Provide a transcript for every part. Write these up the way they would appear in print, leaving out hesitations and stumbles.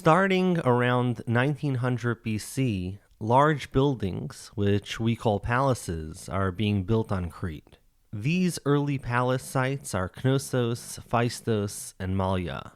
Starting around 1900 BC, large buildings, which we call palaces, are being built on Crete. These early palace sites are Knossos, Phaistos, and Mallia.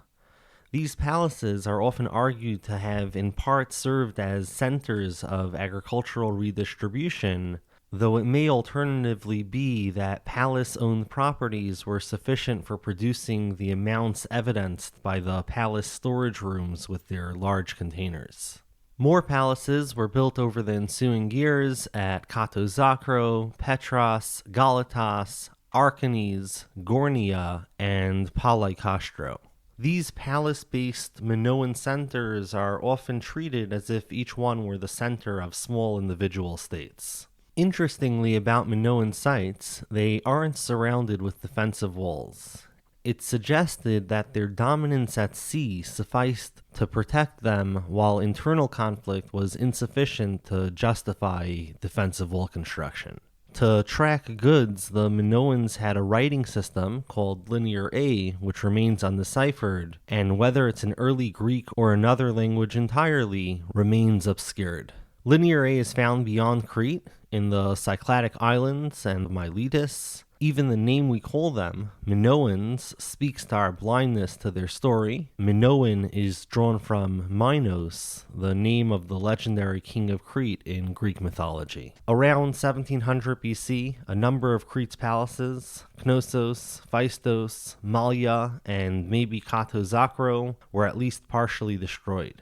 These palaces are often argued to have in part served as centers of agricultural redistribution, though it may alternatively be that palace-owned properties were sufficient for producing the amounts evidenced by the palace storage rooms with their large containers. More palaces were built over the ensuing years at Katozakro, Petros, Galatas, Archanes, Gornia, and Palikastro. These palace-based Minoan centers are often treated as if each one were the center of small individual states. Interestingly about Minoan sites, they aren't surrounded with defensive walls. It's suggested that their dominance at sea sufficed to protect them, while internal conflict was insufficient to justify defensive wall construction. To track goods, the Minoans had a writing system called Linear A, which remains undeciphered, and whether it's an early Greek or another language entirely remains obscured. Linear A is found beyond Crete, in the Cycladic Islands and Miletus. Even the name we call them, Minoans, speaks to our blindness to their story. Minoan is drawn from Minos, the name of the legendary king of Crete in Greek mythology. Around 1700 BC, a number of Crete's palaces, Knossos, Phaistos, Mallia, and maybe Katozakro, were at least partially destroyed.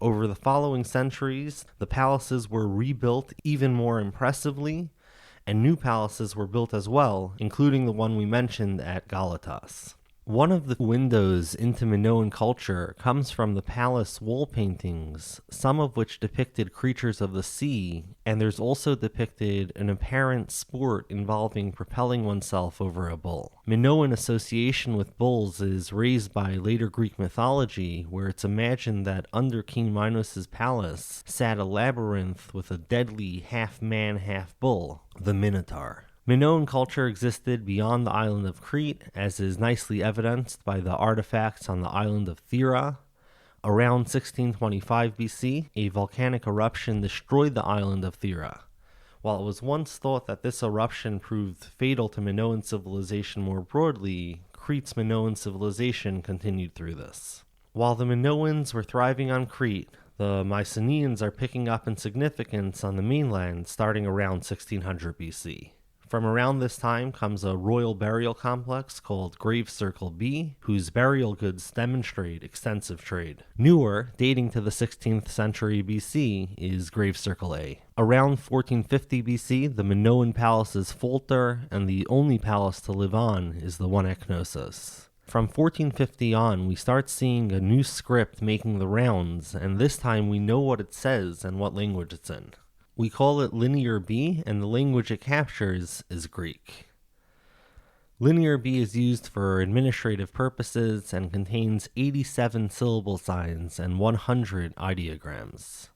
Over the following centuries, the palaces were rebuilt even more impressively, and new palaces were built as well, including the one we mentioned at Galatas. One of the windows into Minoan culture comes from the palace wall paintings, some of which depicted creatures of the sea, and there's also depicted an apparent sport involving propelling oneself over a bull. Minoan association with bulls is raised by later Greek mythology, where it's imagined that under King Minos' palace sat a labyrinth with a deadly half-man, half-bull, the Minotaur. Minoan culture existed beyond the island of Crete, as is nicely evidenced by the artifacts on the island of Thera. Around 1625 BC, a volcanic eruption destroyed the island of Thera. While it was once thought that this eruption proved fatal to Minoan civilization more broadly, Crete's Minoan civilization continued through this. While the Minoans were thriving on Crete, the Mycenaeans are picking up in significance on the mainland starting around 1600 BC. From around this time comes a royal burial complex called Grave Circle B, whose burial goods demonstrate extensive trade. Newer, dating to the 16th century BC, is Grave Circle A. Around 1450 BC, the Minoan palaces falter, and the only palace to live on is the one at Knossos. From 1450 on, we start seeing a new script making the rounds, and this time we know what it says and what language it's in. We call it Linear B, and the language it captures is Greek. Linear B is used for administrative purposes and contains 87 syllable signs and 100 ideograms.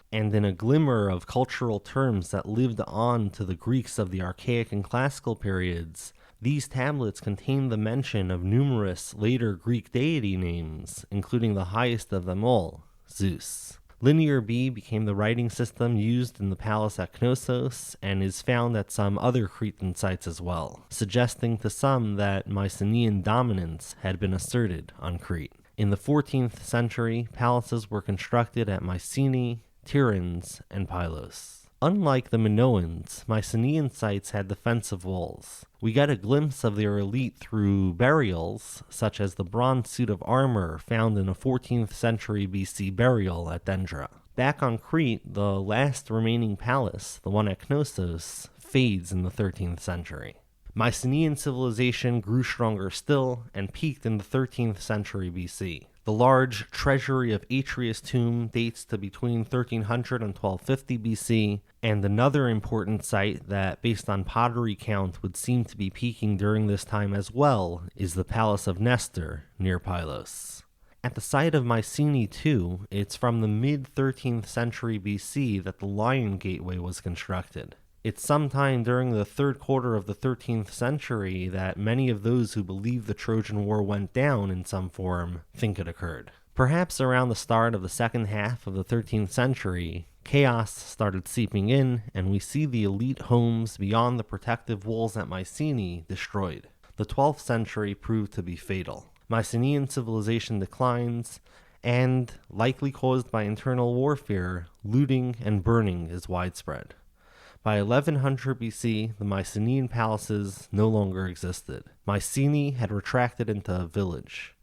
And in a glimmer of cultural terms that lived on to the Greeks of the Archaic and Classical periods, these tablets contain the mention of numerous later Greek deity names, including the highest of them all, Zeus. Linear B became the writing system used in the palace at Knossos and is found at some other Cretan sites as well, suggesting to some that Mycenaean dominance had been asserted on Crete. In the 14th century, palaces were constructed at Mycenae, Tiryns, and Pylos. Unlike the Minoans, Mycenaean sites had defensive walls. We get a glimpse of their elite through burials, such as the bronze suit of armor found in a 14th century BC burial at Dendra. Back on Crete, the last remaining palace, the one at Knossos, fades in the 13th century. Mycenaean civilization grew stronger still and peaked in the 13th century BC. The large treasury of Atreus' tomb dates to between 1300 and 1250 BC, and another important site that, based on pottery count, would seem to be peaking during this time as well is the Palace of Nestor, near Pylos. At the site of Mycenae, too, it's from the mid-13th century BC that the Lion Gateway was constructed. It's sometime during the third quarter of the 13th century that many of those who believe the Trojan War went down in some form think it occurred. Perhaps around the start of the second half of the 13th century, chaos started seeping in, and we see the elite homes beyond the protective walls at Mycenae destroyed. The 12th century proved to be fatal. Mycenaean civilization declines, and, likely caused by internal warfare, looting and burning is widespread. By 1100 BC, the Mycenaean palaces no longer existed. Mycenae had retracted into a village.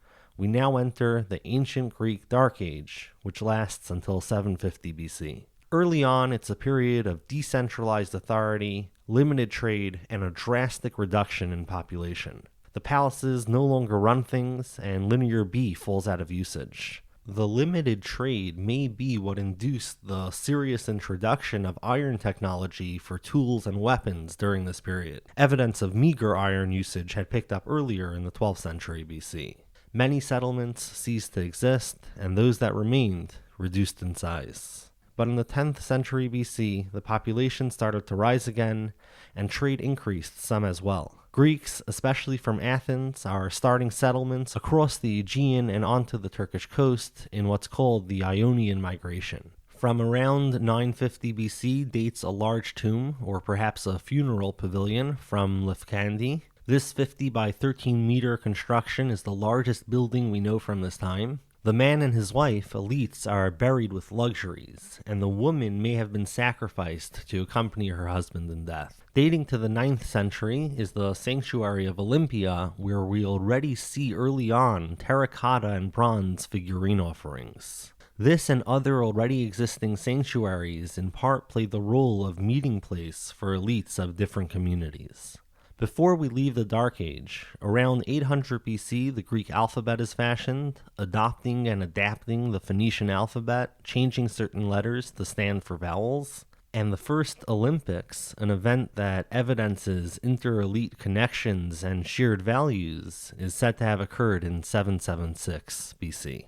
We now enter the ancient Greek Dark Age, which lasts until 750 BC. Early on, it's a period of decentralized authority, limited trade, and a drastic reduction in population. The palaces no longer run things, and linear B falls out of usage. The limited trade may be what induced the serious introduction of iron technology for tools and weapons during this period. Evidence of meager iron usage had picked up earlier in the 12th century BC. Many settlements ceased to exist, and those that remained reduced in size. But in the 10th century BC, the population started to rise again, and trade increased some as well. Greeks, especially from Athens, are starting settlements across the Aegean and onto the Turkish coast in what's called the Ionian Migration. From around 950 BC dates a large tomb, or perhaps a funeral pavilion, from Lefkandi. This 50 by 13 meter construction is the largest building we know from this time. The man and his wife, elites, are buried with luxuries, and the woman may have been sacrificed to accompany her husband in death. Dating to the 9th century is the sanctuary of Olympia, where we already see early on terracotta and bronze figurine offerings. This and other already existing sanctuaries in part play the role of meeting place for elites of different communities. Before we leave the Dark Age, around 800 BC, the Greek alphabet is fashioned, adopting and adapting the Phoenician alphabet, changing certain letters to stand for vowels. And the first Olympics, an event that evidences inter-elite connections and shared values, is said to have occurred in 776 BC.